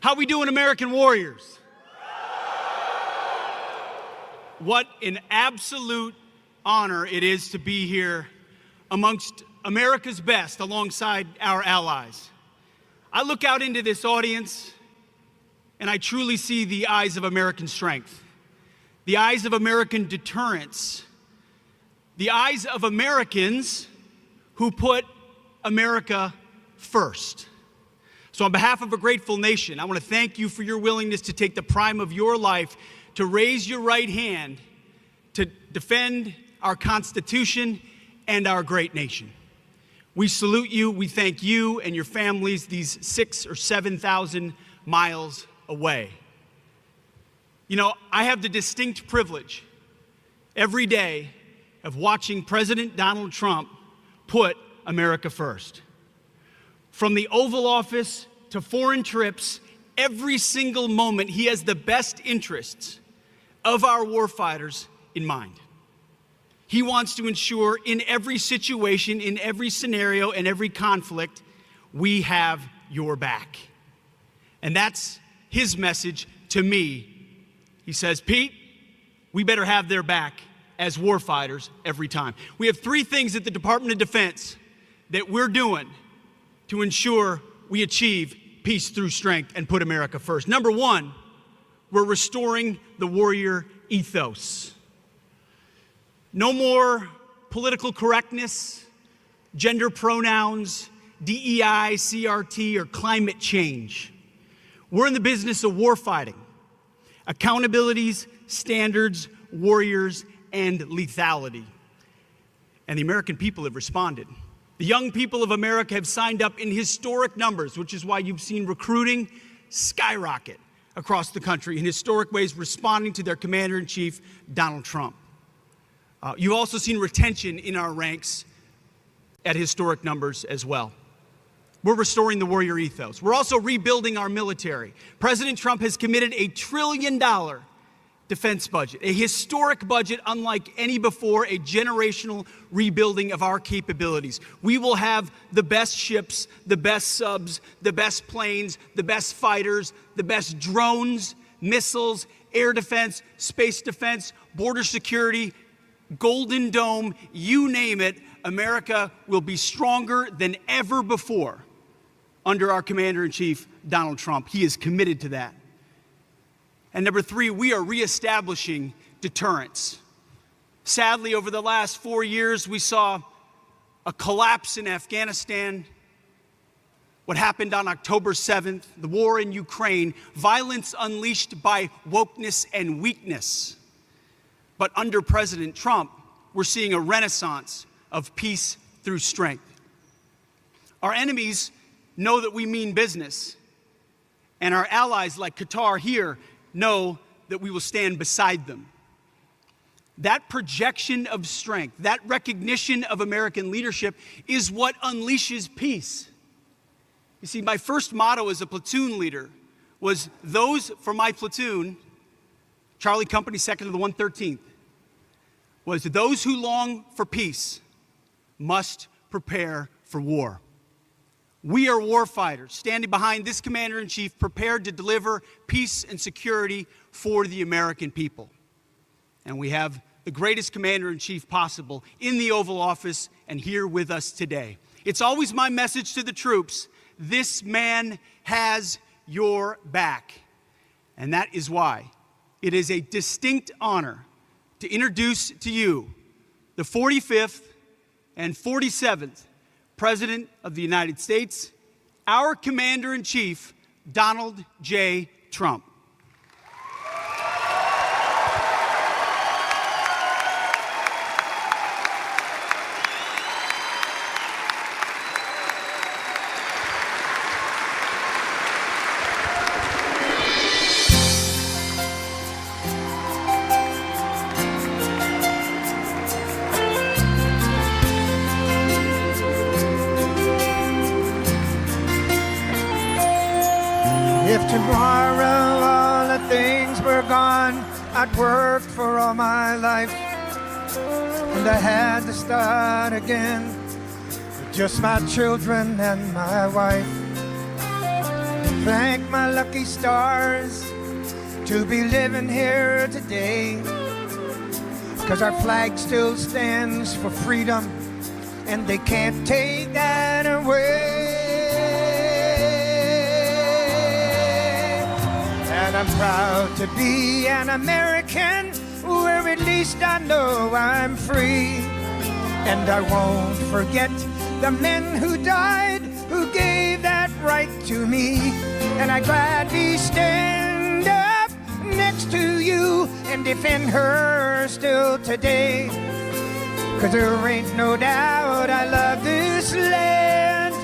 How we doing, American warriors? What an absolute honor it is to be here amongst America's best alongside our allies. I look out into this audience and I truly see the eyes of American strength, the eyes of American deterrence, the eyes of Americans who put America first. So on behalf of a grateful nation, I want to thank you for your willingness to take the prime of your life to raise your right hand to defend our Constitution and our great nation. We salute you, we thank you and your families these 6,000 or 7,000 miles away. You know, I have the distinct privilege every day of watching President Donald Trump put America first. From the Oval Office to foreign trips, every single moment he has the best interests of our warfighters in mind. He wants to ensure in every situation, in every scenario, and every conflict, we have your back. And that's his message to me. He says, Pete, we better have their back as warfighters every time. We have three things at the Department of Defense that we're doing to ensure we achieve peace through strength and put America first. Number one, we're restoring the warrior ethos. No more political correctness, gender pronouns, DEI, CRT, or climate change. We're in the business of warfighting, accountabilities, standards, warriors, and lethality. And the American people have responded. The young people of America have signed up in historic numbers, which is why you've seen recruiting skyrocket across the country in historic ways, responding to their commander-in-chief, Donald Trump. You've also seen retention in our ranks at historic numbers as well. We're restoring the warrior ethos. We're also rebuilding our military. President Trump has committed a $1 trillion defense budget, a historic budget unlike any before, a generational rebuilding of our capabilities. We will have the best ships, the best subs, the best planes, the best fighters, the best drones, missiles, air defense, space defense, border security, Golden Dome, you name it. America will be stronger than ever before under our Commander-in-Chief, Donald Trump. He is committed to that. And number three, we are reestablishing deterrence. Sadly, over the last 4 years, we saw a collapse in Afghanistan, what happened on October 7th, the war in Ukraine, violence unleashed by wokeness and weakness. But under President Trump, we're seeing a renaissance of peace through strength. Our enemies know that we mean business, and our allies like Qatar here know that we will stand beside them. That projection of strength, that recognition of American leadership is what unleashes peace. You see, my first motto as a platoon leader was those for my platoon, Charlie Company, 2nd of the 113th, was those who long for peace must prepare for war. We are warfighters, standing behind this Commander-in-Chief, prepared to deliver peace and security for the American people. And we have the greatest Commander-in-Chief possible in the Oval Office and here with us today. It's always my message to the troops, this man has your back. And that is why it is a distinct honor to introduce to you the 45th and 47th President of the United States, our Commander-in-Chief, Donald J. Trump. If tomorrow all the things were gone, I'd worked for all my life, and I had to start again with just my children and my wife. Thank my lucky stars to be living here today, 'cause our flag still stands for freedom, and they can't take that away. And I'm proud to be an American, where at least I know I'm free. And I won't forget the men who died, who gave that right to me. And I gladly stand up next to you and defend her still today. 'Cause there ain't no doubt I love this land.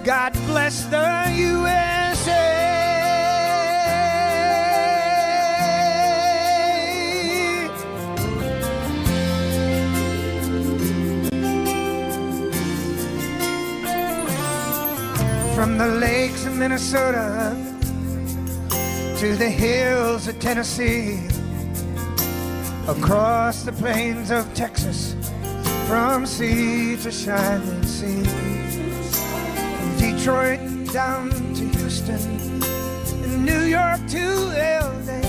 God bless the USA. From the lakes of Minnesota to the hills of Tennessee, across the plains of Texas, from sea to shining sea, from Detroit down to Houston, and New York to LA.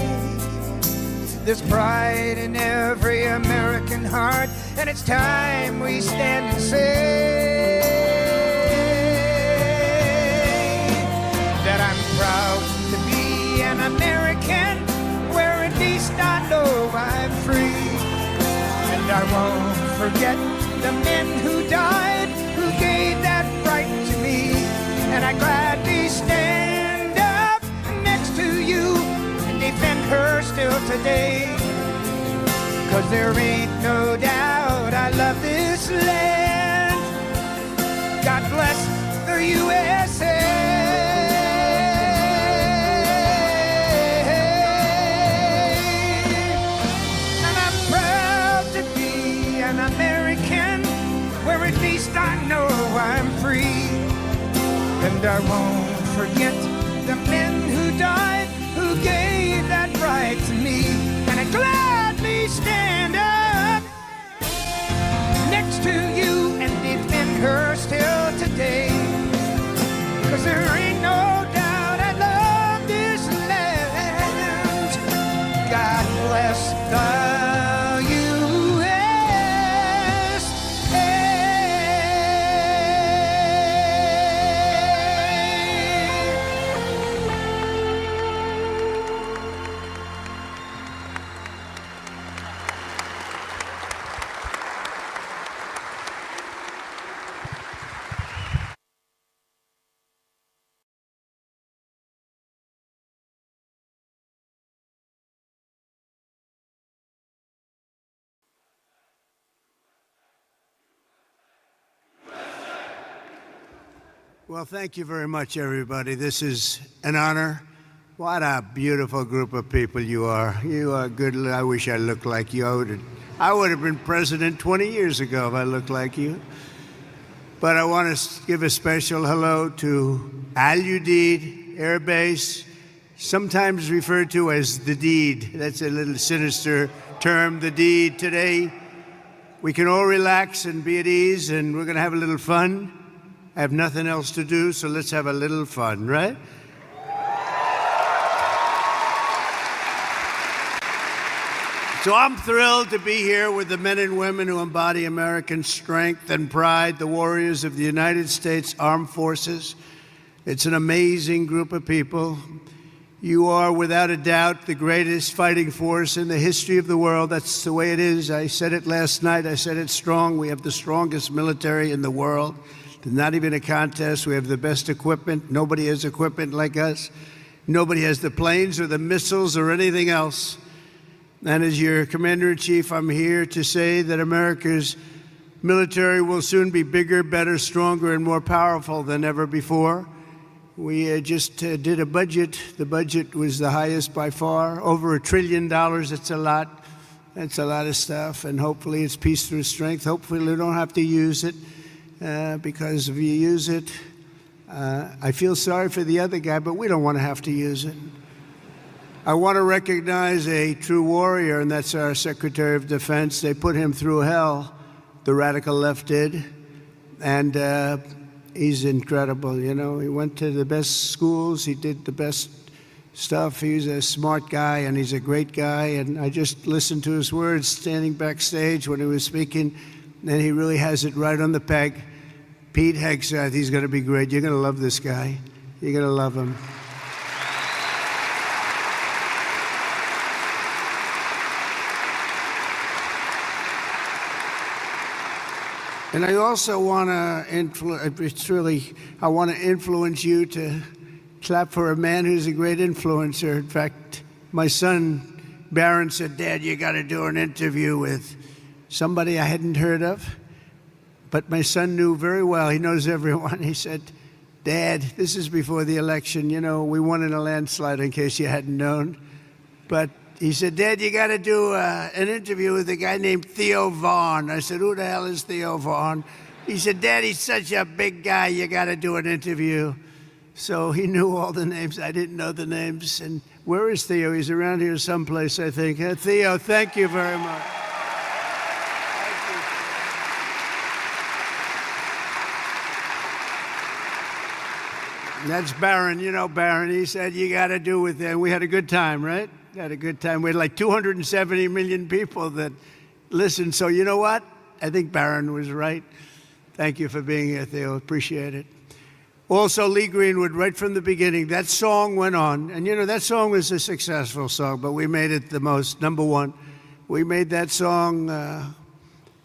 There's pride in every American heart, and it's time we stand and say that I'm proud to be an American, where at least I know I'm free. And I won't forget the men who died, who gave that right to me. And I gladly stand up next to you and defend her still today. 'Cause there ain't no doubt I love this land. God bless the USA. At least I know I'm free. And I won't forget the men who died, who gave that right to me. And I gladly stand up next to you and defend her still today. 'Cause there ain't no doubt I love this land. God bless the Well, thank you very much, everybody. This is an honor. What a beautiful group of people you are. You are good. I wish I looked like you. I would have been president 20 years ago if I looked like you. But I want to give a special hello to AlUdeid Air Base, sometimes referred to as the deed. That's a little sinister term, the deed. Today, we can all relax and be at ease, and we're going to have a little fun. I have nothing else to do, so let's have a little fun, right? So I'm thrilled to be here with the men and women who embody American strength and pride, the warriors of the United States Armed Forces. It's an amazing group of people. You are, without a doubt, the greatest fighting force in the history of the world. That's the way it is. I said it last night. I said it strong. We have the strongest military in the world. There's not even a contest. We have the best equipment. Nobody has equipment like us. Nobody has the planes or the missiles or anything else. And as your Commander-in-Chief, I'm here to say that America's military will soon be bigger, better, stronger, and more powerful than ever before. We just did a budget. The budget was the highest by far, over $1 trillion. It's a lot. That's a lot of stuff. And hopefully it's peace through strength. Hopefully we don't have to use it. Because if you use it, I feel sorry for the other guy, but we don't want to have to use it. I want to recognize a true warrior, and that's our Secretary of Defense. They put him through hell, the radical left did. And he's incredible. You know, he went to the best schools. He did the best stuff. He's a smart guy, and he's a great guy. And I just listened to his words standing backstage when he was speaking, and he really has it right on the peg. Pete Hegseth, he's going to be great. You're going to love this guy. You're going to love him. And I also want to influence you to clap for a man who's a great influencer. In fact, my son, Barron, said, Dad, you got to do an interview with somebody I hadn't heard of. But my son knew very well. He knows everyone. He said, Dad, this is before the election. You know, we won in a landslide, in case you hadn't known. But he said, Dad, you got to do an interview with a guy named Theo Vaughn. I said, who the hell is Theo Vaughn? He said, Dad, he's such a big guy. You got to do an interview. So he knew all the names. I didn't know the names. And where is Theo? He's around here someplace, I think. Theo, thank you very much. That's Barron. You know Barron. He said, you got to do with it. We had a good time, right? Had a good time. We had like 270 million people that listened. So you know what? I think Barron was right. Thank you for being here, Theo. Appreciate it. Also, Lee Greenwood, right from the beginning, that song went on. And, you know, that song was a successful song, but we made it the most, number one. We made that song,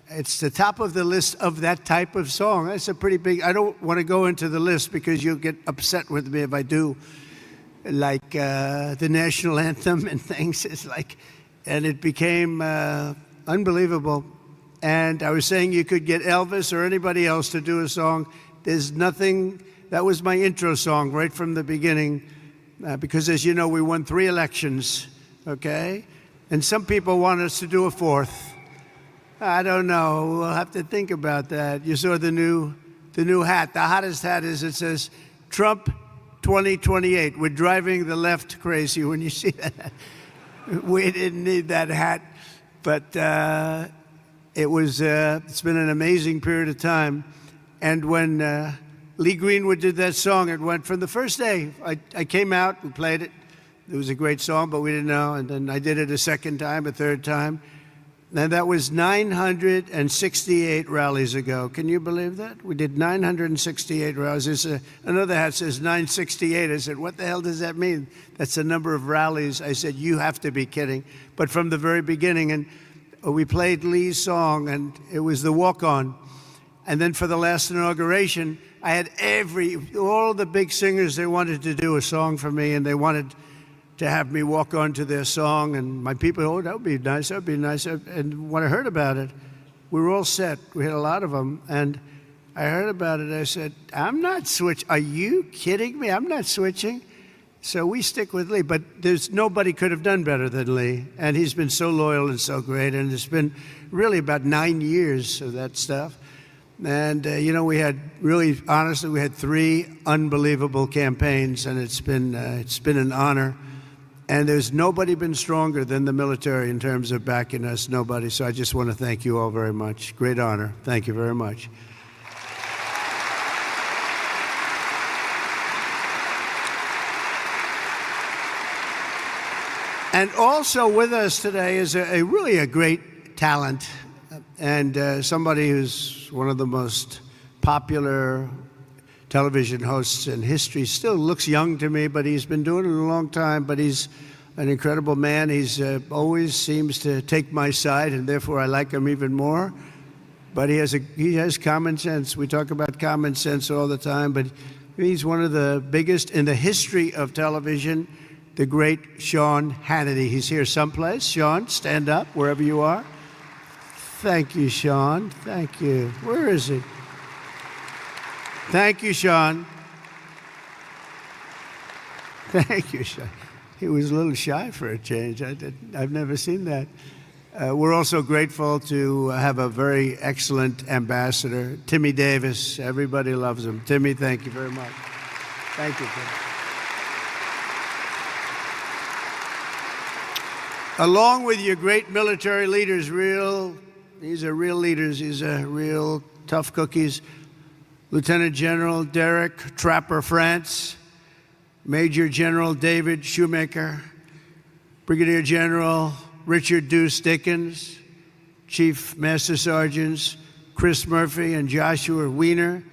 it's the top of the list of that type of song. That's a pretty big, I don't want to go into the list because you'll get upset with me if I do. Like the national anthem and things. It's like, and it became unbelievable. And I was saying you could get Elvis or anybody else to do a song. There's nothing, that was my intro song right from the beginning. Because as you know, we won 3 elections, okay? And some people want us to do a 4th. I don't know, we'll have to think about that. You saw the new hat. The hottest hat is, it says, Trump 2028. We're driving the left crazy when you see that. We didn't need that hat, but it's been an amazing period of time. And when Lee Greenwood did that song, it went from the first day. I came out, we played it. It was a great song, but we didn't know. And then I did it a second time, a third time. And that was 968 rallies ago. Can you believe that? We did 968 rallies. There's another hat says 968. I said, what the hell does that mean? That's the number of rallies. I said, you have to be kidding. But from the very beginning, and we played Lee's song, and it was the walk-on. And then for the last inauguration, I had all the big singers, they wanted to do a song for me, and they wanted to have me walk on to their song, and my people, oh, that would be nice, that would be nice. And when I heard about it, we were all set. We had a lot of them, and I heard about it. I said, I'm not switching. Are you kidding me? I'm not switching. So we stick with Lee, but nobody could have done better than Lee, and he's been so loyal and so great, and it's been really about 9 years of that stuff. And, you know, we had really, honestly, we had 3 unbelievable campaigns, and it's been an honor. And there's nobody been stronger than the military in terms of backing us, nobody. So I just want to thank you all very much. Great honor. Thank you very much. And also with us today is really a great talent and somebody who's one of the most popular television hosts in history. Still looks young to me, but he's been doing it a long time. But he's an incredible man. He's always seems to take my side, and therefore I like him even more. But he has common sense. We talk about common sense all the time, but he's one of the biggest in the history of television, the great Sean Hannity. He's here someplace. Sean, stand up wherever you are. Thank you, Sean. Thank you. Where is he? Thank you, Sean. Thank you, Sean. He was a little shy for a change. I've never seen that. We're also grateful to have a very excellent ambassador, Timmy Davis. Everybody loves him. Timmy, thank you very much. Thank you, Timmy. Along with your great military leaders, these are real leaders. These are real tough cookies. Lieutenant General Derek Trapper France, Major General David Shoemaker, Brigadier General Richard Deuce Dickens, Chief Master Sergeants Chris Murphy and Joshua Wiener,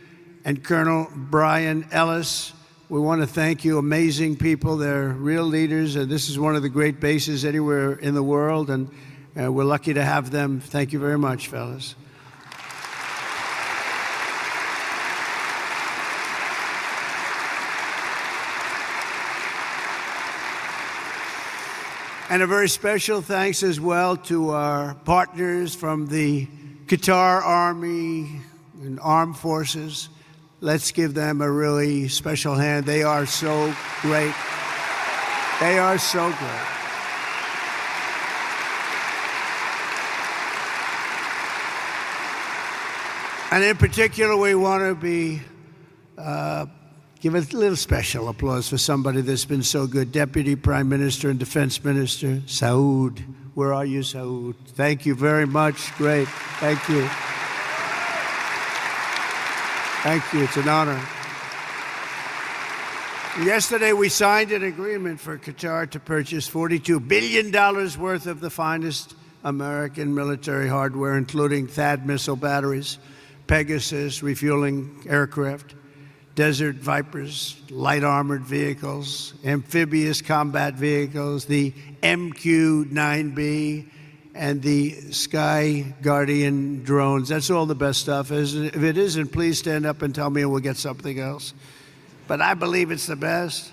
and Colonel Brian Ellis. We want to thank you, amazing people. They're real leaders, and this is one of the great bases anywhere in the world, and we're lucky to have them. Thank you very much, fellas. And a very special thanks as well to our partners from the Qatar Army and Armed Forces. Let's give them a really special hand. They are so great. They are so great. And in particular, we want to give a little special applause for somebody that's been so good. Deputy Prime Minister and Defense Minister, Saud. Where are you, Saud? Thank you very much. Great. Thank you. Thank you. It's an honor. Yesterday, we signed an agreement for Qatar to purchase $42 billion worth of the finest American military hardware, including THAAD missile batteries, Pegasus refueling aircraft, Desert Vipers, light armored vehicles, amphibious combat vehicles, the MQ-9B, and the Sky Guardian drones. That's all the best stuff. If it isn't, please stand up and tell me and we'll get something else. But I believe it's the best.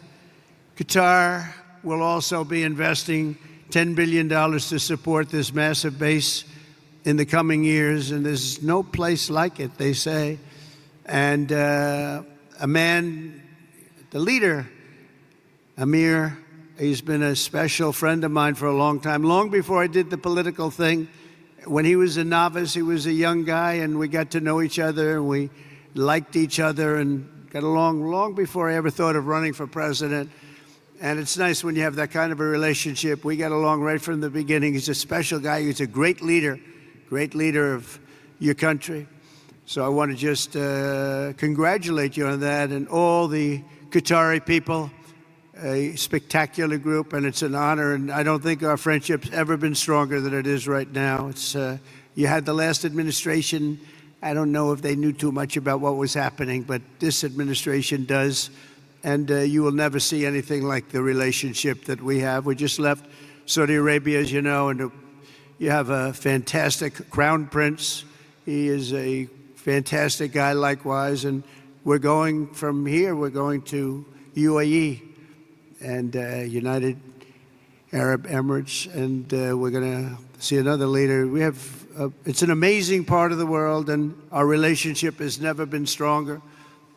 Qatar will also be investing $10 billion to support this massive base in the coming years, and there's no place like it, they say. And a man, the leader, Amir, he's been a special friend of mine for a long time, long before I did the political thing. When he was a novice, he was a young guy, and we got to know each other, and we liked each other and got along long before I ever thought of running for president. And it's nice when you have that kind of a relationship. We got along right from the beginning. He's a special guy. He's a great leader of your country. So I want to just congratulate you on that, and all the Qatari people, a spectacular group, and it's an honor. And I don't think our friendship's ever been stronger than it is right now. It's you had the last administration. I don't know if they knew too much about what was happening, but this administration does, and you will never see anything like the relationship that we have. We just left Saudi Arabia, as you know, and you have a fantastic crown prince. He is a fantastic guy likewise, and we're going from here, we're going to UAE and United Arab Emirates, and we're going to see another leader. We have, it's an amazing part of the world, and our relationship has never been stronger.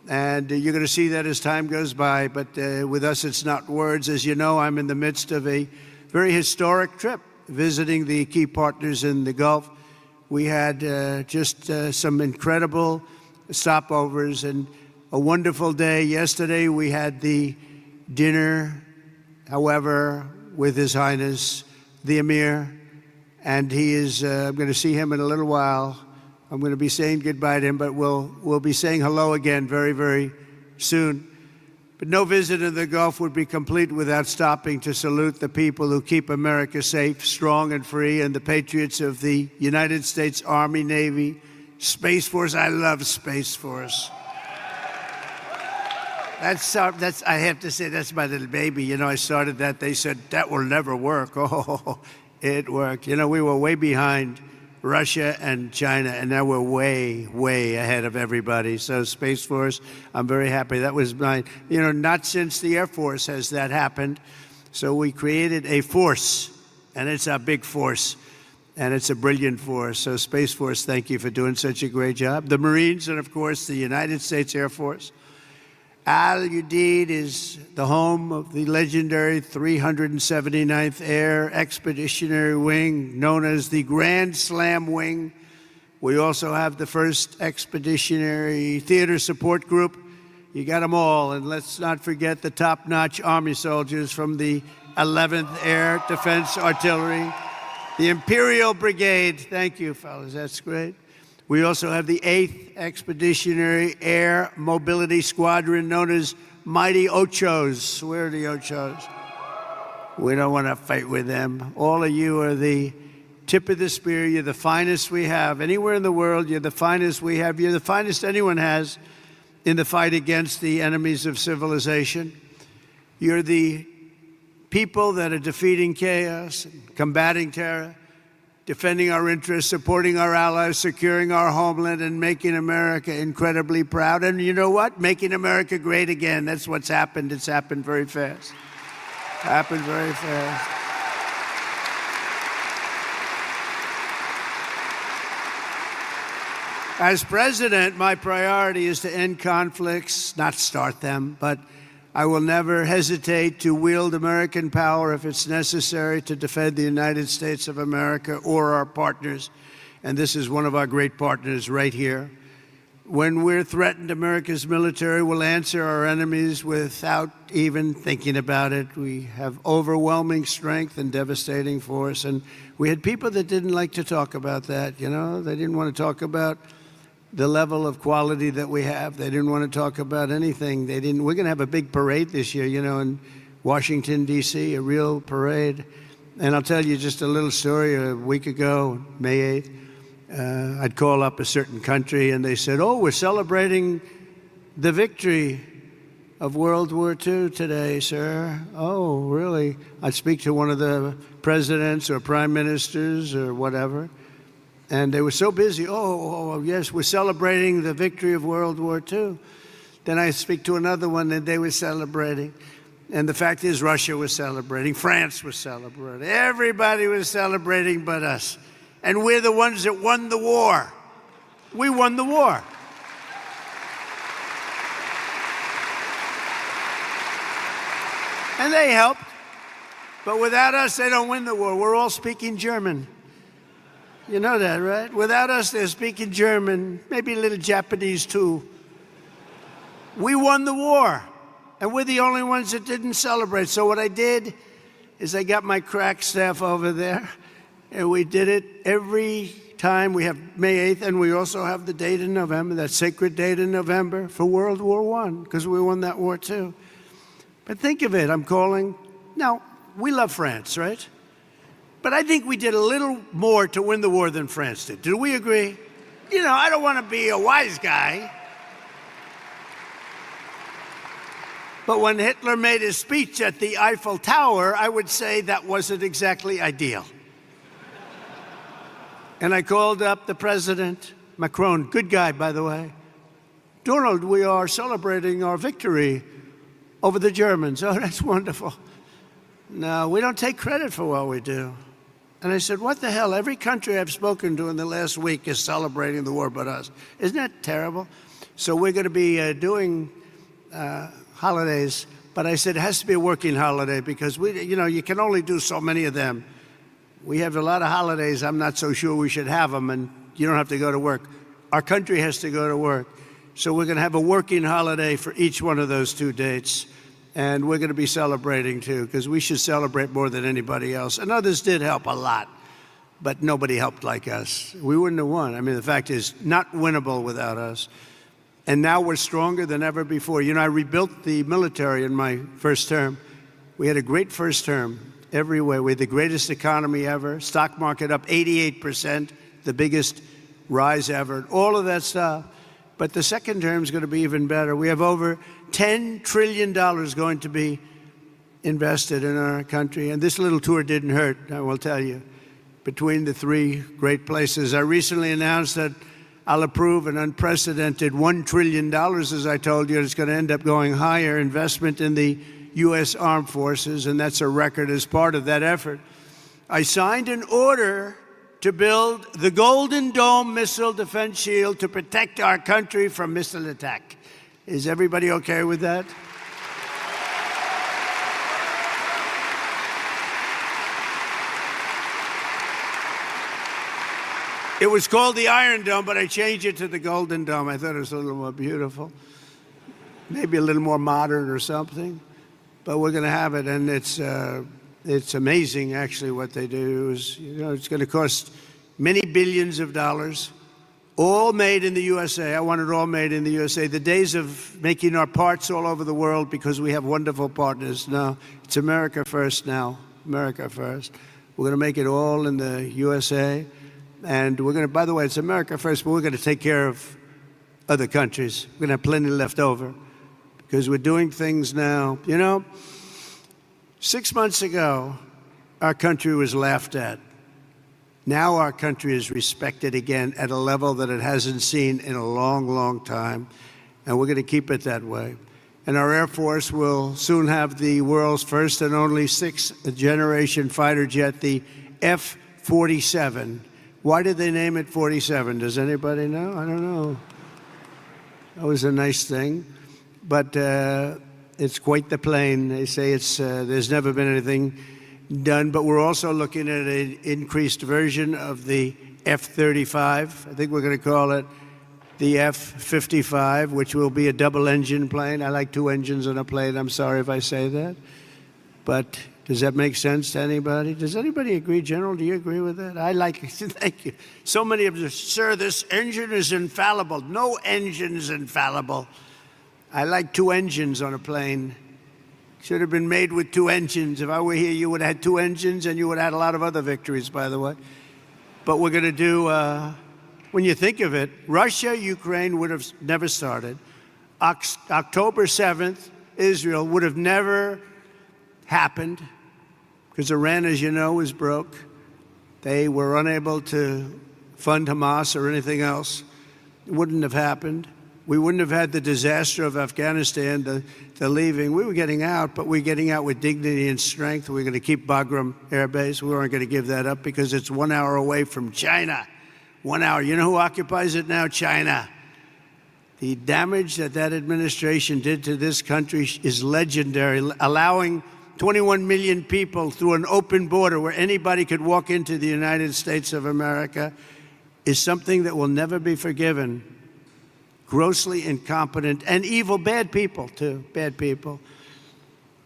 And you're going to see that as time goes by, but with us it's not words. As you know, I'm in the midst of a very historic trip, visiting the key partners in the Gulf. We had just some incredible stopovers and a wonderful day. Yesterday we had the dinner, however, with His Highness, the Emir, and he is, I'm going to see him in a little while. I'm going to be saying goodbye to him, but we'll be saying hello again very, very soon. But no visit in the Gulf would be complete without stopping to salute the people who keep America safe, strong, and free, and the patriots of the United States Army, Navy, Space Force. I love Space Force. That's I have to say, that's my little baby. You know, I started that. They said, that will never work. Oh, it worked. You know, we were way behind Russia and China, and now we're way, way ahead of everybody. So Space Force, I'm very happy. That was mine. You know, not since the Air Force has that happened. So we created a force, and it's a big force, and it's a brilliant force. So Space Force, thank you for doing such a great job. The Marines, and of course, the United States Air Force. AlUdeid is the home of the legendary 379th Air Expeditionary Wing, known as the Grand Slam Wing. We also have the 1st Expeditionary Theater Support Group. You got them all. And let's not forget the top-notch Army soldiers from the 11th Air Defense Artillery, the Imperial Brigade. Thank you, fellas. That's great. We also have the 8th Expeditionary Air Mobility Squadron, known as Mighty Ochos. Where are the Ochos? We don't want to fight with them. All of you are the tip of the spear. You're the finest we have. Anywhere in the world, you're the finest we have. You're the finest anyone has in the fight against the enemies of civilization. You're the people that are defeating chaos, combating terror, defending our interests, supporting our allies, securing our homeland, and making America incredibly proud. And you know what? Making America great again. That's what's happened. It's happened very fast. Happened very fast. As president, my priority is to end conflicts, not start them, but I will never hesitate to wield American power if it's necessary to defend the United States of America or our partners. And this is one of our great partners right here. When we're threatened, America's military will answer our enemies without even thinking about it. We have overwhelming strength and devastating force. And we had people that didn't like to talk about that, you know? They didn't want to talk about the level of quality that we have. They didn't want to talk about anything. We're going to have a big parade this year, you know, in Washington, D.C., a real parade. And I'll tell you just a little story. A week ago, May 8th, I'd call up a certain country, and they said, oh, we're celebrating the victory of World War II today, sir. Oh, really? I'd speak to one of the presidents or prime ministers or whatever. And they were so busy. Oh, yes, we're celebrating the victory of World War II. Then I speak to another one, and they were celebrating. And the fact is, Russia was celebrating. France was celebrating. Everybody was celebrating but us. And we're the ones that won the war. We won the war. And they helped. But without us, they don't win the war. We're all speaking German. You know that, right? Without us, they're speaking German, maybe a little Japanese too. We won the war, and we're the only ones that didn't celebrate. So what I did is I got my crack staff over there, and we did it every time. We have May 8th, and we also have the date in November, that sacred date in November for World War I, because we won that war too. But think of it, I'm calling. Now, we love France, right? But I think we did a little more to win the war than France did. Do we agree? You know, I don't want to be a wise guy. But when Hitler made his speech at the Eiffel Tower, I would say that wasn't exactly ideal. And I called up the president, Macron, good guy, by the way. Donald, we are celebrating our victory over the Germans. Oh, that's wonderful. No, we don't take credit for what we do. And I said, what the hell? Every country I've spoken to in the last week is celebrating the war but us. Isn't that terrible? So we're going to be doing holidays. But I said it has to be a working holiday because, you can only do so many of them. We have a lot of holidays. I'm not so sure we should have them, and you don't have to go to work. Our country has to go to work. So we're going to have a working holiday for each one of those 2 dates. And we're going to be celebrating, too, because we should celebrate more than anybody else. And others did help a lot, but nobody helped like us. We wouldn't have won. I mean, the fact is, not winnable without us. And now we're stronger than ever before. You know, I rebuilt the military in my first term. We had a great first term every way. We had the greatest economy ever, stock market up 88%, the biggest rise ever, all of that stuff. But the second term is going to be even better. We have over $10 trillion going to be invested in our country. And this little tour didn't hurt, I will tell you, between the 3 great places. I recently announced that I'll approve an unprecedented $1 trillion, as I told you. It's going to end up going higher, investment in the U.S. Armed Forces, and that's a record as part of that effort. I signed an order to build the Golden Dome missile defense shield to protect our country from missile attack. Is everybody okay with that? It was called the Iron Dome, but I changed it to the Golden Dome. I thought it was a little more beautiful, maybe a little more modern or something. But we're going to have it, and it's amazing, actually, what they do. It's going to cost many billions of dollars. All made in the USA. I want it all made in the USA. The days of making our parts all over the world because we have wonderful partners. No, it's America first now. America first. We're going to make it all in the USA. And we're going to, by the way, it's America first, but we're going to take care of other countries. We're going to have plenty left over because we're doing things now. You know, 6 months ago, our country was laughed at. Now our country is respected again at a level that it hasn't seen in a long, long time, and we're going to keep it that way. And our Air Force will soon have the world's first and only sixth-generation fighter jet, the F-47. Why did they name it 47? Does anybody know? I don't know. That was a nice thing, but it's quite the plane. They say it's there's never been anything done, but we're also looking at an increased version of the F-35. I think we're going to call it the F-55, which will be a double-engine plane. I like two engines on a plane. I'm sorry if I say that. But does that make sense to anybody? Does anybody agree? General, do you agree with that? I like it. Thank you. So many of you, sir, this engine is infallible. No engine is infallible. I like two engines on a plane. Should have been made with two engines. If I were here, you would have had two engines, and you would have had a lot of other victories, by the way. But we're going to do, when you think of it, Russia, Ukraine would have never started. October 7th, Israel would have never happened because Iran, as you know, was broke. They were unable to fund Hamas or anything else. It wouldn't have happened. We wouldn't have had the disaster of Afghanistan, the leaving. We were getting out, but we're getting out with dignity and strength. We're going to keep Bagram Air Base. We weren't going to give that up because it's 1 hour away from China. 1 hour. You know who occupies it now? China. The damage that that administration did to this country is legendary, allowing 21 million people through an open border where anybody could walk into the United States of America is something that will never be forgiven. Grossly incompetent and evil, bad people too, bad people.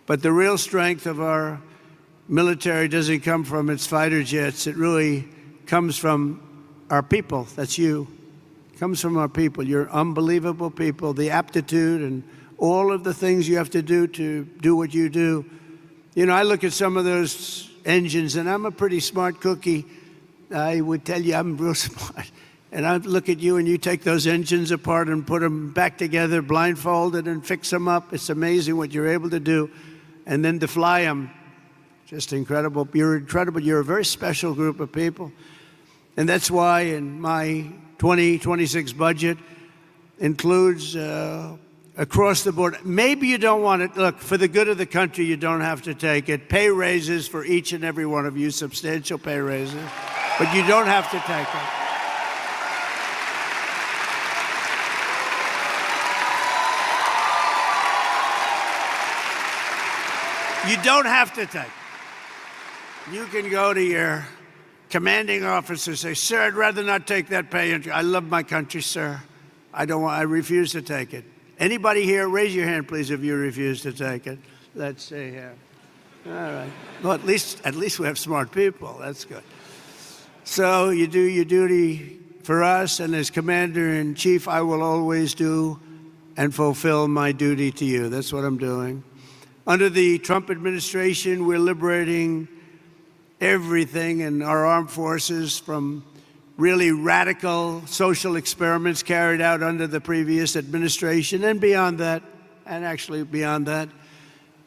But the real strength of our military doesn't come from its fighter jets. It really comes from our people. That's you. It comes from our people. You're unbelievable people. The aptitude and all of the things you have to do what you do. You know, I look at some of those engines, and I'm a pretty smart cookie. I would tell you I'm real smart. And I look at you, and you take those engines apart and put them back together, blindfolded, and fix them up. It's amazing what you're able to do. And then to fly them, just incredible. You're incredible. You're a very special group of people. And that's why in my 2026 budget includes across the board. Maybe you don't want it. Look, for the good of the country, you don't have to take it. Pay raises for each and every one of you, substantial pay raises. But you don't have to take it. You don't have to take it. You can go to your commanding officer and say, sir, I'd rather not take that pay. I love my country, sir. I refuse to take it. Anybody here, raise your hand, please, if you refuse to take it. Let's see here. All right. Well, at least we have smart people. That's good. So you do your duty for us, and as Commander-in-Chief, I will always do and fulfill my duty to you. That's what I'm doing. Under the Trump administration, we're liberating everything in our armed forces from really radical social experiments carried out under the previous administration and beyond that, and actually beyond that,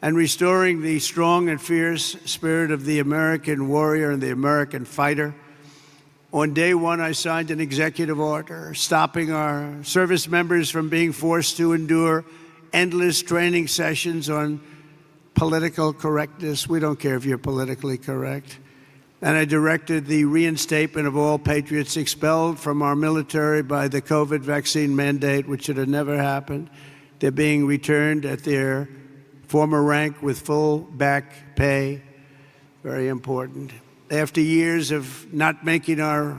and restoring the strong and fierce spirit of the American warrior and the American fighter. On day one, I signed an executive order stopping our service members from being forced to endure endless training sessions on political correctness. We don't care if you're politically correct. And I directed the reinstatement of all patriots expelled from our military by the COVID vaccine mandate, which should have never happened. They're being returned at their former rank with full back pay. Very important. After years of not making our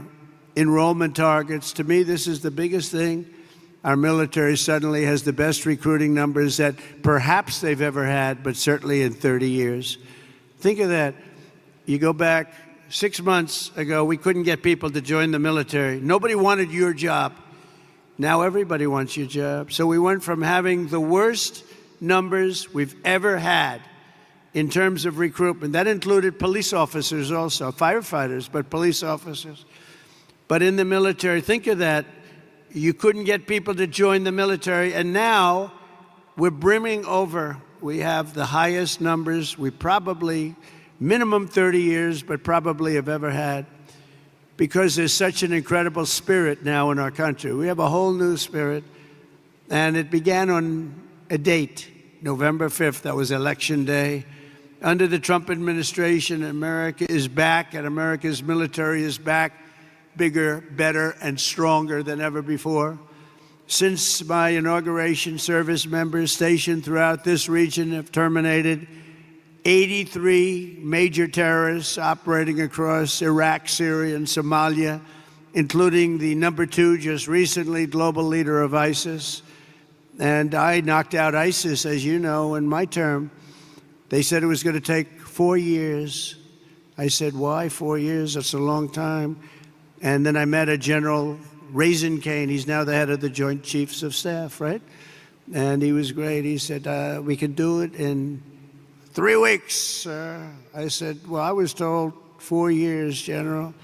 enrollment targets, to me, this is the biggest thing. Our military suddenly has the best recruiting numbers that perhaps they've ever had, but certainly in 30 years. Think of that. You go back 6 months ago, we couldn't get people to join the military. Nobody wanted your job. Now everybody wants your job. So we went from having the worst numbers we've ever had in terms of recruitment. That included police officers also, firefighters, but police officers. But in the military, think of that. You couldn't get people to join the military, and now we're brimming over. We have the highest numbers we probably, minimum 30 years, but probably have ever had, because there's such an incredible spirit now in our country. We have a whole new spirit, and it began on a date, November 5th. That was Election Day. Under the Trump administration, America is back, and America's military is back, bigger, better, and stronger than ever before. Since my inauguration, service members stationed throughout this region have terminated 83 major terrorists operating across Iraq, Syria, and Somalia, including the #2, just recently, global leader of ISIS. And I knocked out ISIS, as you know, in my term. They said it was going to take 4 years. I said, why 4 years? That's a long time. And then I met a General Raisin Kane. He's now the head of the Joint Chiefs of Staff, right? And he was great. He said, we can do it in 3 weeks, sir. I said, well, I was told 4 years, General,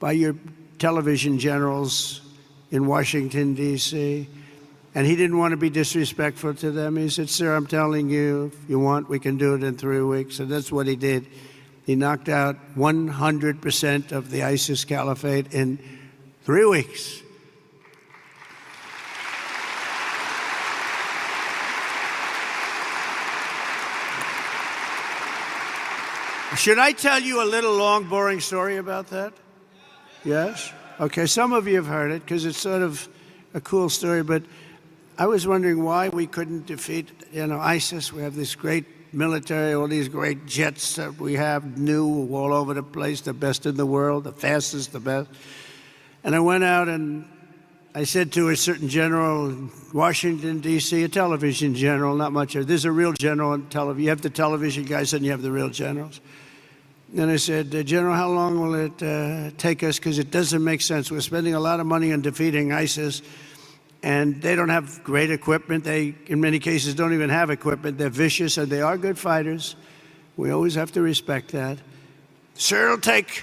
by your television generals in Washington, D.C., and he didn't want to be disrespectful to them. He said, sir, I'm telling you, if you want, we can do it in 3 weeks. And that's what he did. He knocked out 100% of the ISIS caliphate in 3 weeks. Should I tell you a little long, boring story about that? Yes? Okay, some of you have heard it because it's sort of a cool story, but I was wondering why we couldn't defeat, ISIS. We have this great military, all these great jets that we have new all over the place, the best in the world, the fastest, the best. And I went out and I said to a certain general in Washington, D.C., a television general, not much. There's a real general on television. You have the television guys and you have the real generals. And I said, General, how long will it take us? Because it doesn't make sense. We're spending a lot of money on defeating ISIS, and they don't have great equipment. They, in many cases, don't even have equipment. They're vicious, and they are good fighters. We always have to respect that. Sir, it'll take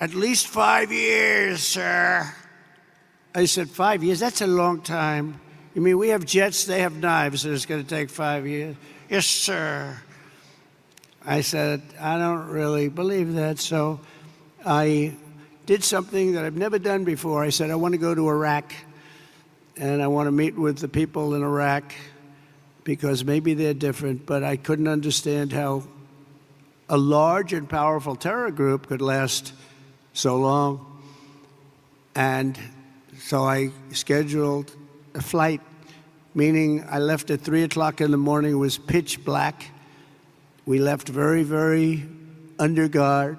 at least 5 years, sir. I said, 5 years? That's a long time. You mean we have jets, they have knives, and it's going to take 5 years? Yes, sir. I said, I don't really believe that. So I did something that I've never done before. I said, I want to go to Iraq, and I want to meet with the people in Iraq because maybe they're different, but I couldn't understand how a large and powerful terror group could last so long. And so I scheduled a flight, meaning I left at 3 o'clock in the morning. It was pitch black. We left very, very under guard.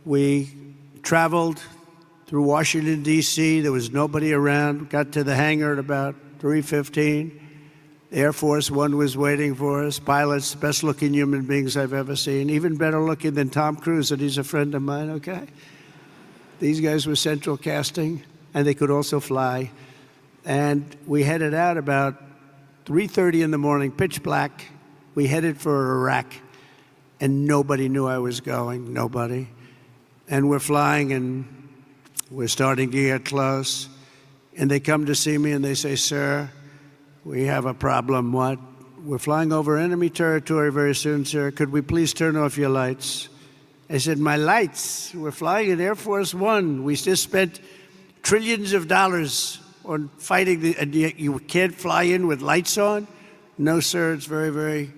We traveled through Washington, D.C. There was nobody around. Got to the hangar at about 3:15. Air Force One was waiting for us. Pilots, best-looking human beings I've ever seen. Even better looking than Tom Cruise, and he's a friend of mine, okay? These guys were central casting, and they could also fly. And we headed out about 3:30 in the morning, pitch black. We headed for Iraq, and nobody knew I was going, nobody. And we're flying, and we're starting to get close. And they come to see me, and they say, sir, we have a problem. What? We're flying over enemy territory very soon, sir. Could we please turn off your lights? I said, my lights? We're flying in Air Force One. We just spent trillions of dollars on fighting, and you can't fly in with lights on? No, sir, it's very, very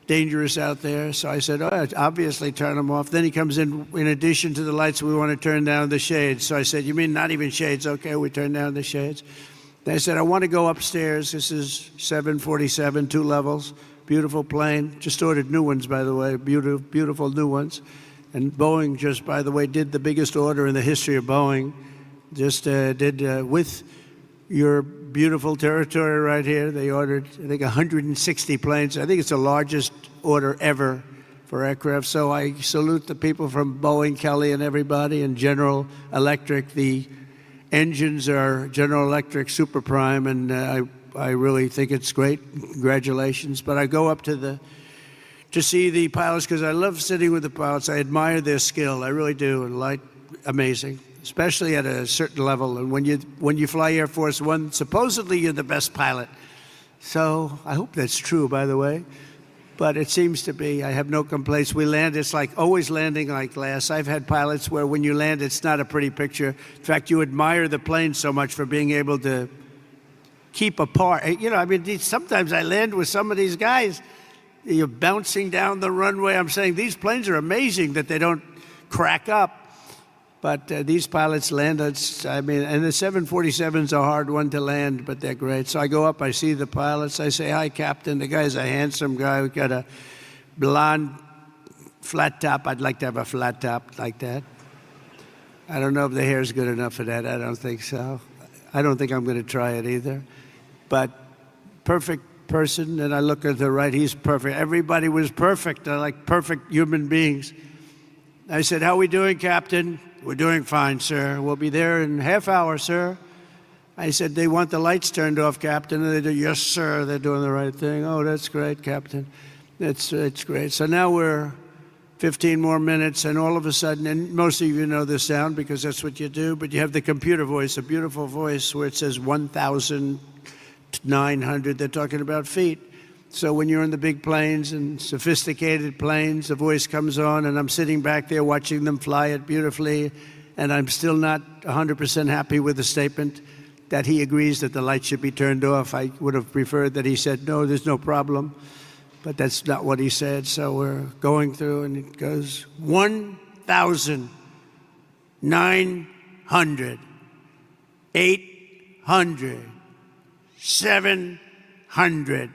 dangerous out there. So I said, obviously turn them off. Then he comes in addition to the lights, we want to turn down the shades. So I said, you mean not even shades? Okay, we turn down the shades. Then I said, I want to go upstairs. This is 747, 2 levels, beautiful plane. Just ordered new ones, by the way, beautiful new ones. And Boeing just, by the way, did the biggest order in the history of Boeing. Just did with your beautiful territory right here. They ordered, I think, 160 planes. I think it's the largest order ever for aircraft. So I salute the people from Boeing, Kelly, and everybody, and General Electric. The engines are General Electric Super Prime, and I really think it's great. Congratulations. But I go up to see the pilots because I love sitting with the pilots. I admire their skill. I really do. And amazing, especially at a certain level. And when you fly Air Force One, supposedly you're the best pilot. So I hope that's true, by the way. But it seems to be. I have no complaints. We land, it's like always landing like glass. I've had pilots where when you land, it's not a pretty picture. In fact, you admire the plane so much for being able to keep apart. You know, I mean, sometimes I land with some of these guys. You're bouncing down the runway. I'm saying these planes are amazing that they don't crack up. But these pilots land, and the 747's a hard one to land, but they're great. So I go up, I see the pilots, I say, hi, Captain. The guy's a handsome guy. We've got a blonde flat top. I'd like to have a flat top like that. I don't know if the hair's good enough for that. I don't think so. I don't think I'm going to try it either. But perfect person, and I look at the right, he's perfect. Everybody was perfect. They're like perfect human beings. I said, how are we doing, Captain? We're doing fine, sir. We'll be there in half hour, sir. I said, they want the lights turned off, Captain. And they do, yes, sir. They're doing the right thing. Oh, that's great, Captain. It's great. So now we're 15 more minutes, and all of a sudden, and most of you know the sound because that's what you do, but you have the computer voice, a beautiful voice where it says 1,900. They're talking about feet. So when you're in the big planes and sophisticated planes, the voice comes on, and I'm sitting back there watching them fly it beautifully, and I'm still not 100% happy with the statement that he agrees that the lights should be turned off. I would have preferred that he said, no, there's no problem. But that's not what he said. So we're going through, and it goes 1,900, 800, 700.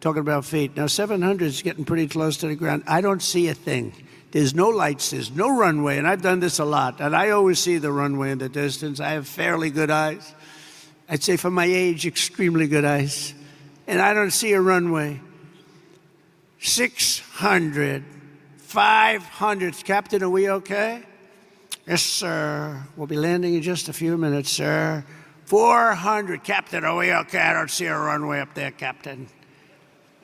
Talking about feet. Now, 700 is getting pretty close to the ground. I don't see a thing. There's no lights. There's no runway. And I've done this a lot. And I always see the runway in the distance. I have fairly good eyes. I'd say for my age, extremely good eyes. And I don't see a runway. 600, 500. Captain, are we okay? Yes, sir. We'll be landing in just a few minutes, sir. 400. Captain, are we okay? I don't see a runway up there, Captain.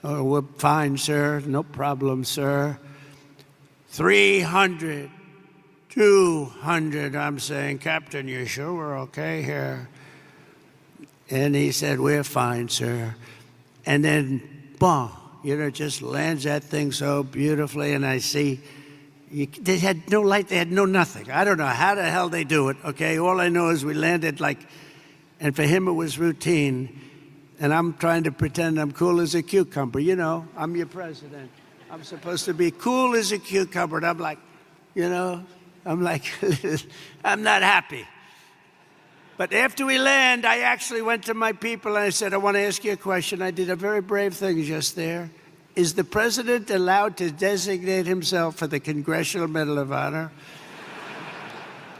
Oh, we're fine, sir. No problem, sir. 300, 200. I'm saying, Captain, you sure we're okay here? And he said, we're fine, sir. And then, boom, it just lands that thing so beautifully. And I see, they had no light, they had no nothing. I don't know how the hell they do it, okay? All I know is we landed and for him it was routine. And I'm trying to pretend I'm cool as a cucumber. You know, I'm your president. I'm supposed to be cool as a cucumber. And I'm like, I'm not happy. But after we land, I actually went to my people and I said, I want to ask you a question. I did a very brave thing just there. Is the president allowed to designate himself for the Congressional Medal of Honor?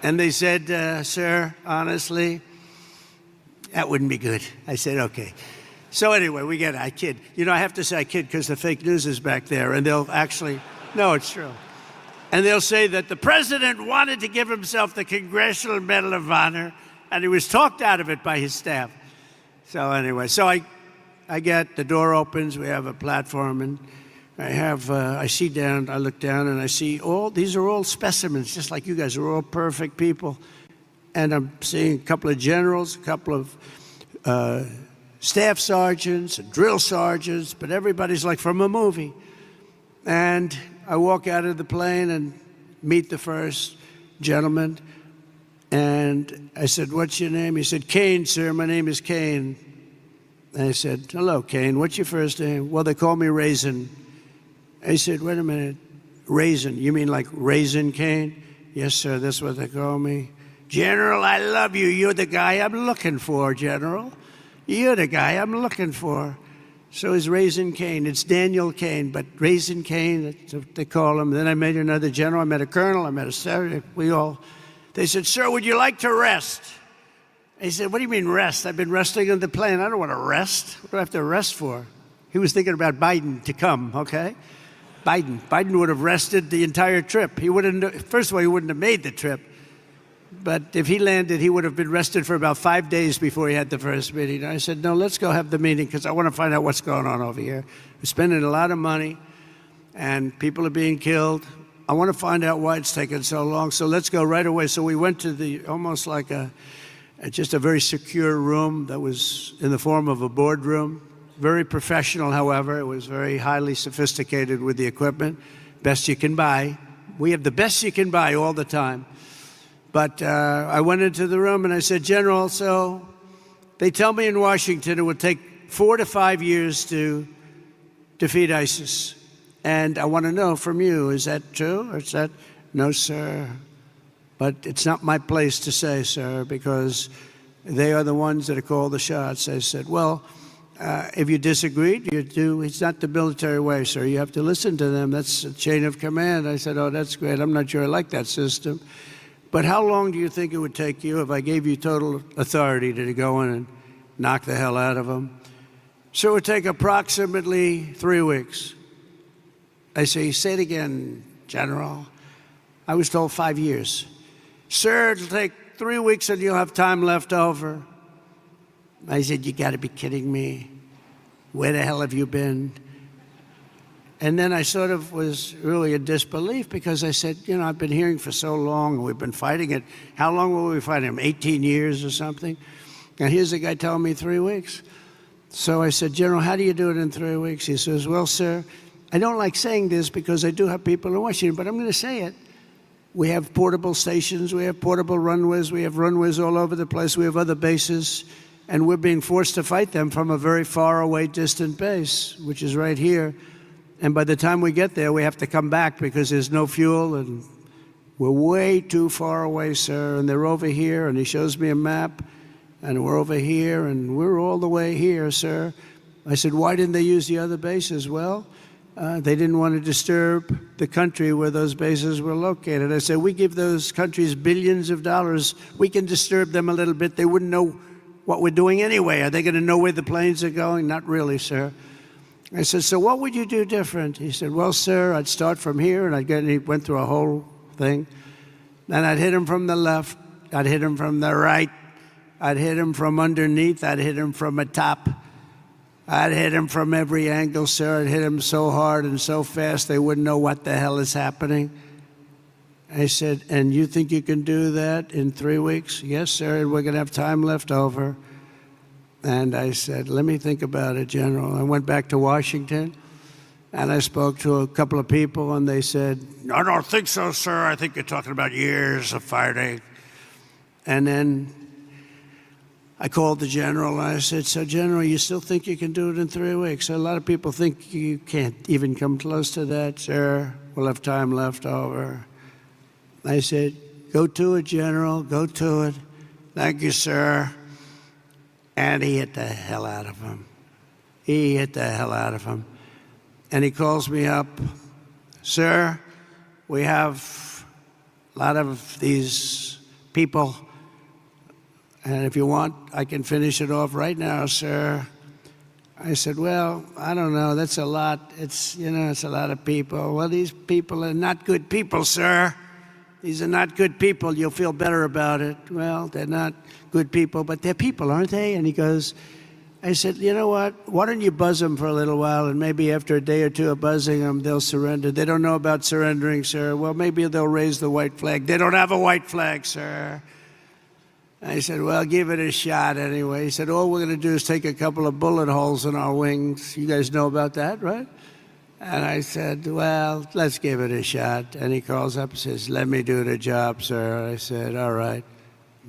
And they said, sir, honestly, that wouldn't be good. I said, okay. So anyway, we get it. I kid. I have to say I kid because the fake news is back there, and they'll actually, no, it's true. And they'll say that the president wanted to give himself the Congressional Medal of Honor, and he was talked out of it by his staff. So anyway, I get, the door opens, we have a platform, and I look down, and I see these are all specimens, just like you guys are all perfect people. And I'm seeing a couple of generals, a couple of staff sergeants and drill sergeants, but everybody's like from a movie. And I walk out of the plane and meet the first gentleman. And I said, what's your name? He said, Kane, sir. My name is Kane. And I said, hello, Kane. What's your first name? Well, they call me Raisin. I said, wait a minute. Raisin? You mean like Raisin Kane? Yes, sir. That's what they call me. General, I love you. You're the guy I'm looking for, General. You're the guy I'm looking for. So is Raisin Kane. It's Daniel Kane, but Raisin Kane, that's what they call him. Then I met another general. I met a colonel. I met a sergeant. They said, sir, would you like to rest? I said, what do you mean rest? I've been resting on the plane. I don't want to rest. What do I have to rest for? He was thinking about Biden to come, okay? Biden. Biden would have rested the entire trip. He wouldn't. First of all, he wouldn't have made the trip. But if he landed, he would have been rested for about 5 days before he had the first meeting. And I said, no, let's go have the meeting because I want to find out what's going on over here. We're spending a lot of money, and people are being killed. I want to find out why it's taken so long. So let's go right away. So we went to almost like just a very secure room that was in the form of a boardroom. Very professional, however. It was very highly sophisticated with the equipment. Best you can buy. We have the best you can buy all the time. But I went into the room and I said, General, so they tell me in Washington it would take 4 to 5 years to defeat ISIS. And I want to know from you, is that true? Or is that, no, sir. But it's not my place to say, sir, because they are the ones that call the shots. I said, well, if you disagreed, you do. It's not the military way, sir. You have to listen to them. That's a chain of command. I said, oh, that's great. I'm not sure I like that system. But how long do you think it would take you if I gave you total authority to go in and knock the hell out of them? So it would take approximately 3 weeks. I say it again, General. I was told 5 years. Sir, it'll take 3 weeks and you'll have time left over. I said, you got to be kidding me. Where the hell have you been? And then I sort of was really in disbelief because I said, you know, I've been hearing for so long and we've been fighting it. How long will we fight him? 18 years or something? And here's the guy telling me 3 weeks. So I said, General, how do you do it in 3 weeks? He says, well, sir, I don't like saying this because I do have people in Washington, but I'm going to say it. We have portable stations. We have portable runways. We have runways all over the place. We have other bases. And we're being forced to fight them from a very far away, distant base, which is right here. And by the time we get there, we have to come back because there's no fuel and we're way too far away, sir. And they're over here, and he shows me a map, and we're over here, and we're all the way here, sir. I said, why didn't they use the other bases? Well, they didn't want to disturb the country where those bases were located. I said, we give those countries billions of dollars. We can disturb them a little bit. They wouldn't know what we're doing anyway. Are they going to know where the planes are going? Not really, sir. I said, so what would you do different? He said, well, sir, I'd start from here, and he went through a whole thing. Then I'd hit him from the left. I'd hit him from the right. I'd hit him from underneath. I'd hit him from the top. I'd hit him from every angle, sir. I'd hit him so hard and so fast they wouldn't know what the hell is happening. I said, and you think you can do that in 3 weeks? Yes, sir, and we're going to have time left over. And I said, let me think about it, General. I went back to Washington, and I spoke to a couple of people, and they said, I don't think so, sir. I think you're talking about years of fighting. And then I called the general, and I said, so, General, you still think you can do it in 3 weeks? A lot of people think you can't even come close to that, sir. We'll have time left over. I said, go to it, General. Go to it. Thank you, sir. And he hit the hell out of him. He hit the hell out of him. And he calls me up, sir, we have a lot of these people, and if you want, I can finish it off right now, sir. I said, well, I don't know, that's a lot. It's a lot of people. Well, these people are not good people, sir. These are not good people. You'll feel better about it. Well, they're not good people, but they're people, aren't they? And he goes, I said, you know what? Why don't you buzz them for a little while, and maybe after a day or two of buzzing them, they'll surrender. They don't know about surrendering, sir. Well, maybe they'll raise the white flag. They don't have a white flag, sir. I said, well, give it a shot anyway. He said, all we're going to do is take a couple of bullet holes in our wings. You guys know about that, right? And I said, well, let's give it a shot. And he calls up and says, let me do the job, sir. I said, all right,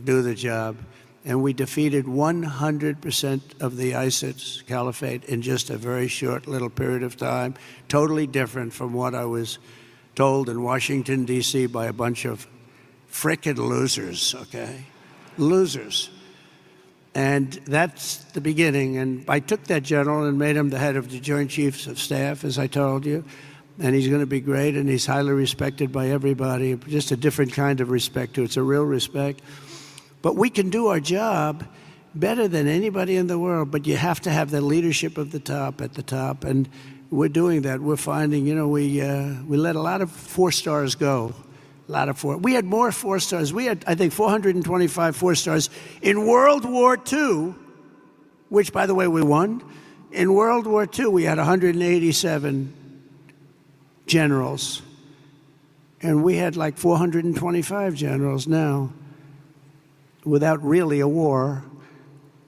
do the job. And we defeated 100% of the ISIS caliphate in just a very short little period of time, totally different from what I was told in Washington, D.C. by a bunch of frickin' losers, okay? Losers. And that's the beginning. And I took that general and made him the head of the Joint Chiefs of Staff, as I told you. And he's going to be great, and he's highly respected by everybody, just a different kind of respect, too. It's a real respect. But we can do our job better than anybody in the world, but you have to have the leadership of the top at the top. And we're doing that. We're finding, we let a lot of 4 stars go. A lot of 4. We had more 4 stars. We had, I think, 425 4 stars. In World War II, which, by the way, we won, in World War II, we had 187 generals. And we had like 425 generals now without really a war.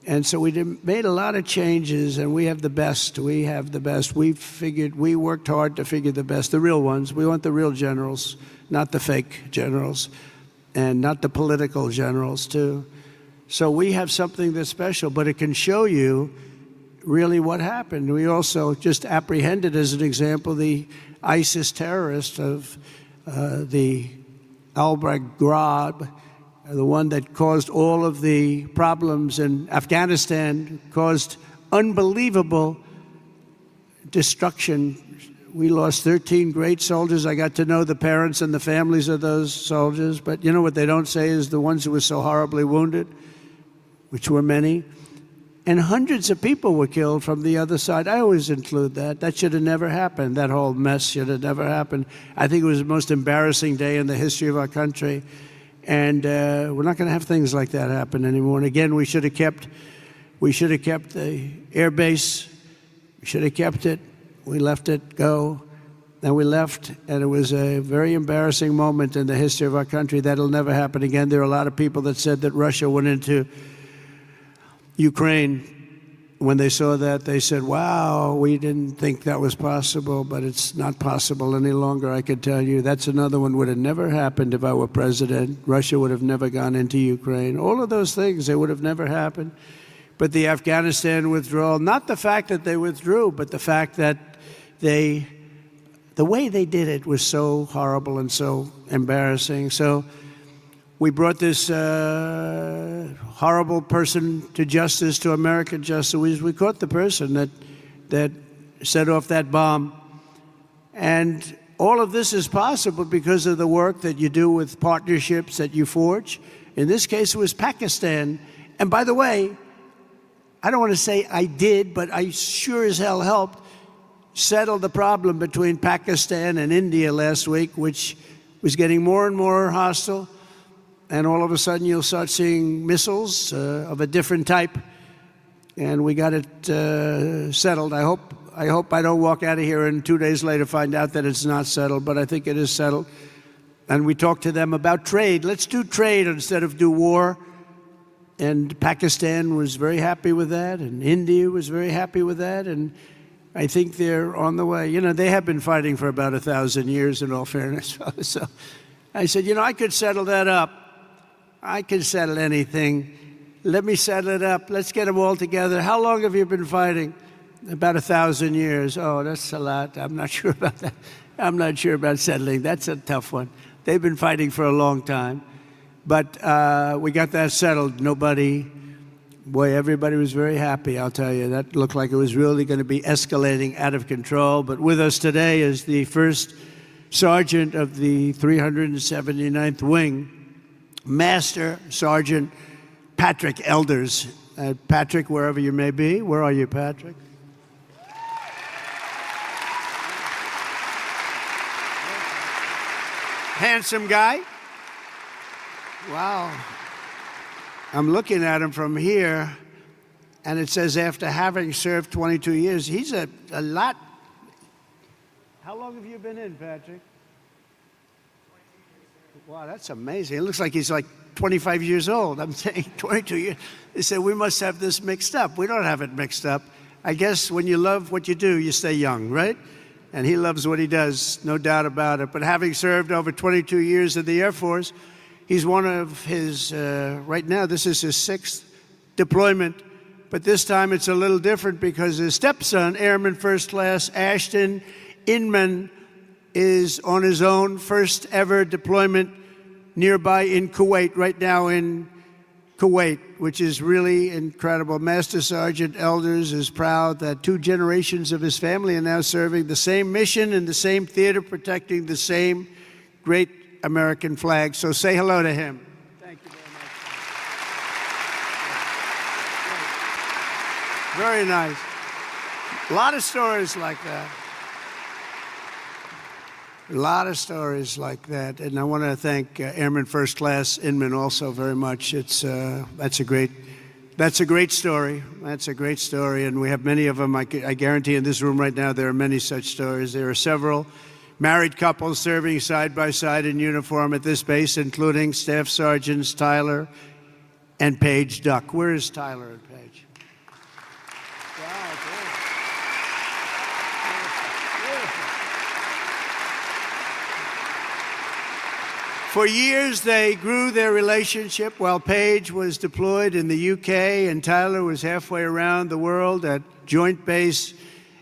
And so we made a lot of changes, and we have the best. We have the best. We worked hard to figure the best, the real ones. We want the real generals, not the fake generals, and not the political generals, too. So we have something that's special, but it can show you really what happened. We also just apprehended, as an example, the ISIS terrorist of the Albrecht Grab, the one that caused all of the problems in Afghanistan, caused unbelievable destruction. We lost 13 great soldiers. I got to know the parents and the families of those soldiers. But you know what they don't say is the ones who were so horribly wounded, which were many. And hundreds of people were killed from the other side. I always include that. That should have never happened. That whole mess should have never happened. I think it was the most embarrassing day in the history of our country. And we're not going to have things like that happen anymore. And again, we should have kept the air base. We should have kept it. We let it go. And we left, and it was a very embarrassing moment in the history of our country. That'll never happen again. There are a lot of people that said that Russia went into Ukraine. When they saw that, they said, wow, we didn't think that was possible, but it's not possible any longer, I can tell you. That's another one would have never happened if I were president. Russia would have never gone into Ukraine. All of those things, they would have never happened. But the Afghanistan withdrawal, not the fact that they withdrew, but the fact that the way they did it was so horrible and so embarrassing. So we brought this horrible person to justice, to American justice. We caught the person that set off that bomb. And all of this is possible because of the work that you do with partnerships that you forge. In this case, it was Pakistan. And by the way, I don't want to say I did, but I sure as hell helped settle the problem between Pakistan and India last week, which was getting more and more hostile. And all of a sudden, you'll start seeing missiles of a different type. And we got it settled. I hope I don't walk out of here and 2 days later find out that it's not settled, but I think it is settled. And we talked to them about trade. Let's do trade instead of do war. And Pakistan was very happy with that, and India was very happy with that. And I think they're on the way. They have been fighting for about 1,000 years, in all fairness. So I said, I could settle that up. I can settle anything. Let me settle it up. Let's get them all together. How long have you been fighting? About 1,000 years. Oh, that's a lot. I'm not sure about that. I'm not sure about settling. That's a tough one. They've been fighting for a long time. But we got that settled. Everybody was very happy, I'll tell you. That looked like it was really going to be escalating out of control. But with us today is the first sergeant of the 379th Wing, Master Sergeant Patrick Elders. Patrick, wherever you may be. Where are you, Patrick? Handsome guy. Wow. I'm looking at him from here, and it says after having served 22 years, he's a lot. How long have you been in, Patrick? Wow, that's amazing. It looks like he's like 25 years old. I'm saying 22 years. They said, we must have this mixed up. We don't have it mixed up. I guess when you love what you do, you stay young, right? And he loves what he does, no doubt about it. But having served over 22 years in the Air Force, he's one of his, right now, this is his 6th deployment. But this time it's a little different because his stepson, Airman First Class Ashton Inman, is on his own first ever deployment nearby in Kuwait, right now in Kuwait, which is really incredible. Master Sergeant Elders is proud that 2 generations of his family are now serving the same mission in the same theater, protecting the same great American flag. So say hello to him. Thank you very much. Very nice. A lot of stories like that. A lot of stories like that, and I want to thank Airman First Class Inman also very much. That's a great story. That's a great story, and we have many of them. I guarantee in this room right now there are many such stories. There are several married couples serving side by side in uniform at this base, including Staff Sergeants Tyler and Paige Duck. Where is Tyler and Paige? For years, they grew their relationship while Paige was deployed in the UK and Tyler was halfway around the world at Joint Base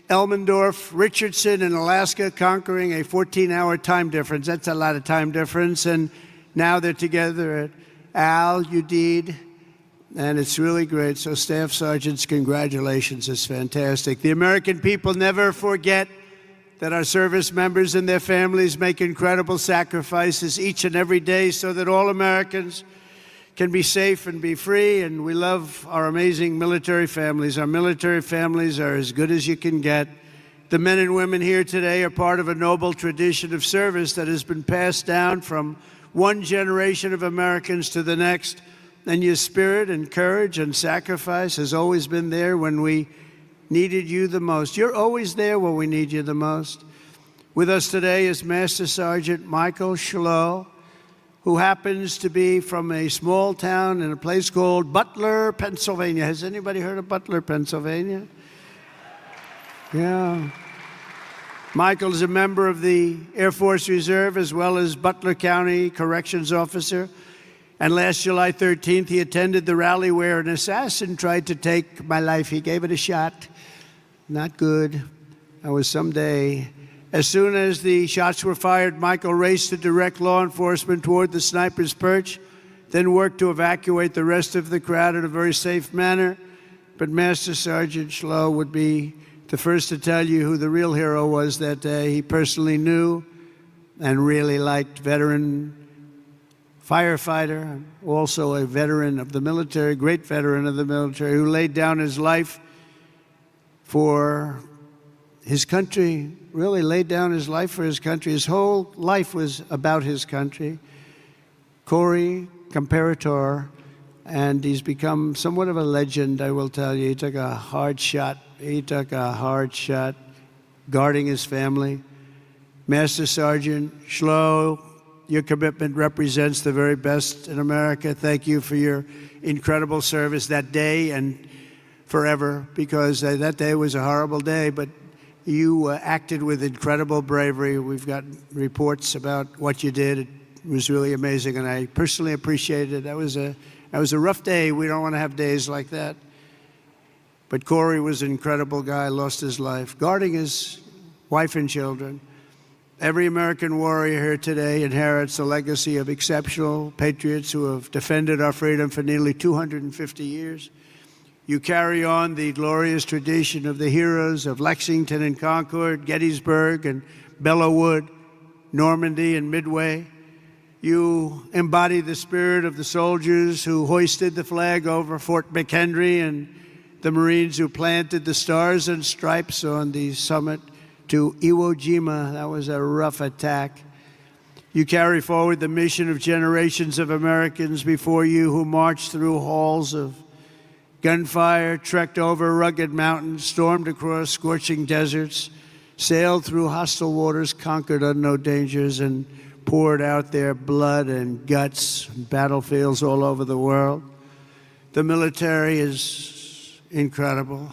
Elmendorf, Richardson in Alaska, conquering a 14-hour time difference. That's a lot of time difference. And now they're together at AlUdeid, and it's really great. So, Staff Sergeants, congratulations. It's fantastic. The American people never forget that our service members and their families make incredible sacrifices each and every day so that all Americans can be safe and be free. And we love our amazing military families. Our military families are as good as you can get. The men and women here today are part of a noble tradition of service that has been passed down from one generation of Americans to the next. And your spirit and courage and sacrifice has always been there when we needed you the most. You're always there when we need you the most. With us today is Master Sergeant Michael Schlow, who happens to be from a small town in a place called Butler, Pennsylvania. Has anybody heard of Butler, Pennsylvania? Yeah. Michael is a member of the Air Force Reserve as well as Butler County Corrections Officer. And last July 13th, he attended the rally where an assassin tried to take my life. He gave it a shot. Not good. That was someday. As soon as the shots were fired, Michael raced to direct law enforcement toward the sniper's perch, then worked to evacuate the rest of the crowd in a very safe manner. But Master Sergeant Schlow would be the first to tell you who the real hero was that day. He personally knew and really liked veteran firefighter, also a veteran of the military, great veteran of the military, who laid down his life for his country, really laid down his life for his country. His whole life was about his country. Corey Comparator, and he's become somewhat of a legend, I will tell you. He took a hard shot. He took a hard shot guarding his family. Master Sergeant Schlow, your commitment represents the very best in America. Thank you for your incredible service that day and forever, because that day was a horrible day, but you acted with incredible bravery. We've got reports about what you did. It was really amazing, and I personally appreciated it. That was a rough day. We don't want to have days like that. But Corey was an incredible guy, lost his life, guarding his wife and children. Every American warrior here today inherits a legacy of exceptional patriots who have defended our freedom for nearly 250 years. You carry on the glorious tradition of the heroes of Lexington and Concord, Gettysburg and Belleau Wood, Normandy and Midway. You embody the spirit of the soldiers who hoisted the flag over Fort McHenry and the Marines who planted the stars and stripes on the summit to Iwo Jima. That was a rough attack. You carry forward the mission of generations of Americans before you who marched through halls of gunfire, trekked over rugged mountains, stormed across scorching deserts, sailed through hostile waters, conquered unknown dangers, and poured out their blood and guts on battlefields all over the world. The military is incredible,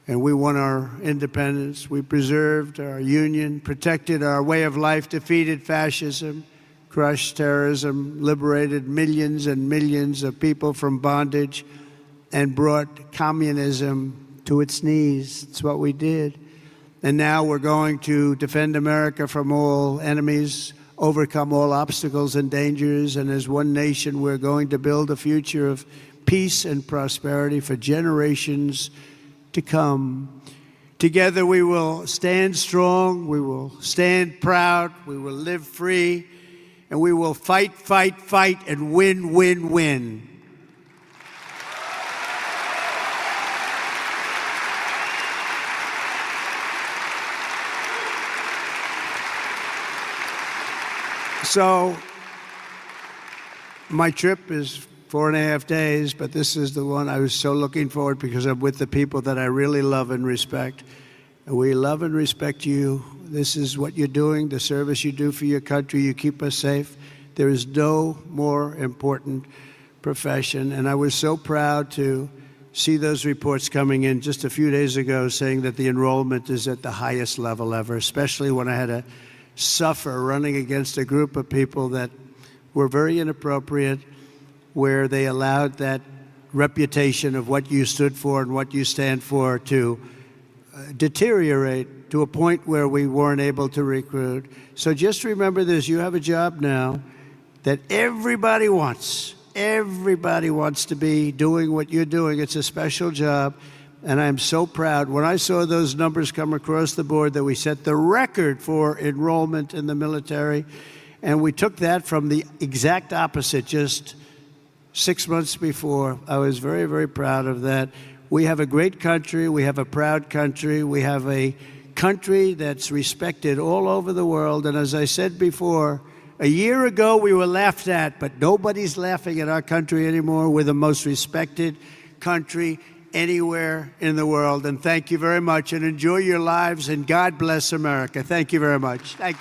and we won our independence. We preserved our union, protected our way of life, defeated fascism, crushed terrorism, liberated millions and millions of people from bondage, and brought communism to its knees. It's what we did. And now we're going to defend America from all enemies, overcome all obstacles and dangers, and as one nation, we're going to build a future of peace and prosperity for generations to come. Together we will stand strong, we will stand proud, we will live free, and we will fight, fight, fight, and win, win, win. So my trip is 4.5 days, but this is the one I was so looking forward because I'm with the people that I really love and respect. And we love and respect you. This is what you're doing, the service you do for your country. You keep us safe. There is no more important profession. And I was so proud to see those reports coming in just a few days ago saying that the enrollment is at the highest level ever, especially when I had to suffer running against a group of people that were very inappropriate, where they allowed that reputation of what you stood for and what you stand for to deteriorate to a point where we weren't able to recruit. So just remember this, you have a job now that everybody wants. Everybody wants to be doing what you're doing. It's a special job, and I'm so proud. When I saw those numbers come across the board that we set the record for enrollment in the military, and we took that from the exact opposite just 6 months before, I was very, very proud of that. We have a great country. We have a proud country. We have a country that's respected all over the world. And as I said before, a year ago we were laughed at, but nobody's laughing at our country anymore. We're the most respected country anywhere in the world. And thank you very much, and enjoy your lives, and God bless America. Thank you very much. Thank you.